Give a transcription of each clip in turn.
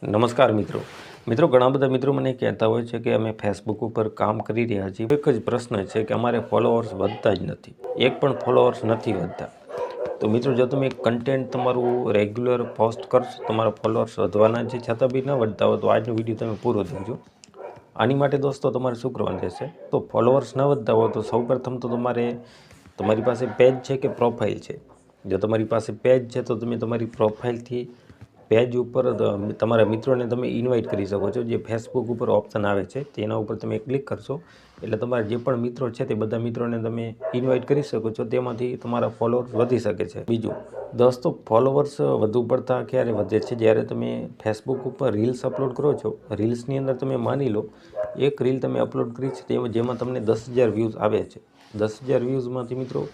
નમસ્કાર મિત્રો ઘણા બધા મિત્રો મને કહેતા હોય છે કે અમે ફેસબુક ઉપર કામ કરી રહ્યા છીએ। એક જ પ્રશ્ન છે કે અમારે ફોલોઅર્સ વધતા જ નથી, એક પણ ફોલોઅર્સ નથી વધતા। તો મિત્રો જો તમે કન્ટેન્ટ તમારું રેગ્યુલર પોસ્ટ કરશો તમારા ફોલોઅર્સ વધવાના છે, છતાં બી ન વધતા હોય તો આજનો વિડીયો તમે પૂરો જોજો। આની માટે દોસ્તો તમારે શું કરવાનું રહેશે, તો ફોલોઅર્સ ન વધતા હોય તો સૌપ્રથમ તો તમારી પાસે પેજ છે કે પ્રોફાઇલ છે। જો તમારી પાસે પેજ છે તો તમે તમારી પ્રોફાઇલથી પેજ ઉપર તમારા મિત્રોને તમે ઇન્વાઇટ કરી શકો છો। જે ફેસબુક ઉપર ઓપ્શન આવે છે તેના ઉપર તમે ક્લિક કરશો એટલે તમારા જે પણ મિત્રો છે તે બધા મિત્રોને તમે ઇન્વાઇટ કરી શકો છો, તેમાંથી તમારા ફોલોઅર્સ વધી શકે છે। બીજું દોસ્તો, ફોલોઅર્સ વધુ પડતા ક્યારે વધે છે, જ્યારે તમે ફેસબુક ઉપર રીલ્સ અપલોડ કરો છો। રીલ્સની અંદર તમે માની લો એક રીલ તમે અપલોડ કરી છે જેમાં તમને 10,000 વ્યૂઝ આવે છે। 10,000 વ્યૂઝમાંથી મિત્રો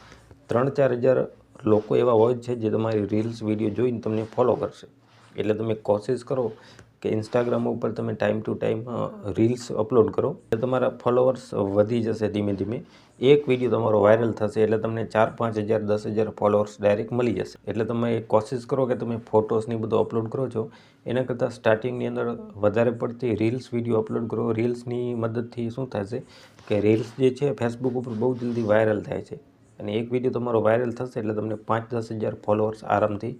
3-4 હજાર લોકો એવા હોય છે જે તમારી રીલ્સ વિડીયો જોઈને તમને ફોલો કરશે। એટલે તમે કોશિશ કરો કે ઇન્સ્ટાગ્રામ ઉપર તમે time to time reels upload કરો, એટલે તમારા ફોલોઅર્સ વધી જશે ધીમે ધીમે। એક વિડીયો તમારો વાયરલ થશે એટલે તમને 4-5 હજાર 10,000 ફોલોઅર્સ ડાયરેક્ટ મળી જશે। એટલે તમે કોશિશ કરો કે તમે ફોટોસની બધું અપલોડ કરો છો એના કરતાં સ્ટાર્ટિંગની અંદર વધારે પડતી રીલ્સ વિડીયો અપલોડ કરો। રીલ્સની મદદથી શું થશે કે રીલ્સ જે છે ફેસબુક ઉપર બહુ જલ્દી વાયરલ થાય છે, અને એક વિડીયો તમારો વાયરલ થશે એટલે તમને 5-10 હજાર ફોલોઅર્સ આરામથી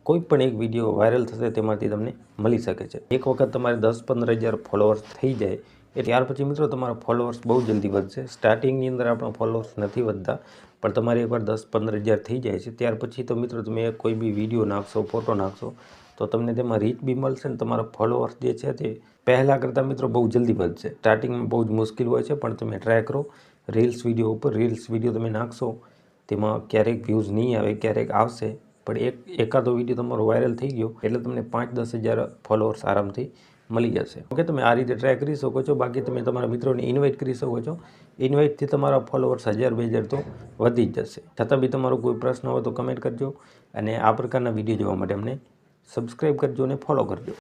કોઈ પણ એક વિડીયો વાયરલ થશે તેમાંથી તમને મળી શકે છે। એક વખત તમારે 10-15 હજાર ફોલોઅર્સ થઈ જાય એટલે ત્યાર પછી મિત્રો તમારા ફોલોઅર્સ બહુ જલ્દી વધશે। સ્ટાર્ટિંગની અંદર આપણા ફોલોઅર્સ નથી વધતા, પણ તમારે એકવાર 10-15 હજાર થઈ જાય છે ત્યાર પછી તો મિત્રો તમે કોઈ બી વિડીયો નાખશો, ફોટો નાખશો તો તમને તેમાં રીચ બી મળશે ને તમારા ફોલોઅર્સ જે છે તે પહેલાં કરતાં મિત્રો બહુ જલ્દી વધશે। સ્ટાર્ટિંગમાં બહુ જ મુશ્કેલ હોય છે, પણ તમે ટ્રાય કરો રીલ્સ વિડીયો ઉપર। રીલ્સ વિડીયો તમે નાખશો તેમાં ક્યારેક વ્યૂઝ નહીં આવે, ક્યારેક આવશે, પણ એકાદો વિડીયો તમારો વાયરલ થઈ ગયો એટલે તમને 5-10 હજાર ફોલોઅર્સ આરામથી મળી જશે। ઓકે, તમે આ રીતે ટ્રાય કરી શકો છો। બાકી તમે તમારા મિત્રોને ઇન્વાઇટ કરી શકો છો। ઇન્વાઇટથી તમારા ફોલોઅર્સ 1000-2000 તો વધી જ જશે। છતાં બી તમારો કોઈ પ્રશ્ન હોય તો કમેન્ટ કરજો, અને આ પ્રકારના વિડીયો જોવા માટે અમને સબસ્ક્રાઈબ કરજો અને ફોલો કરજો।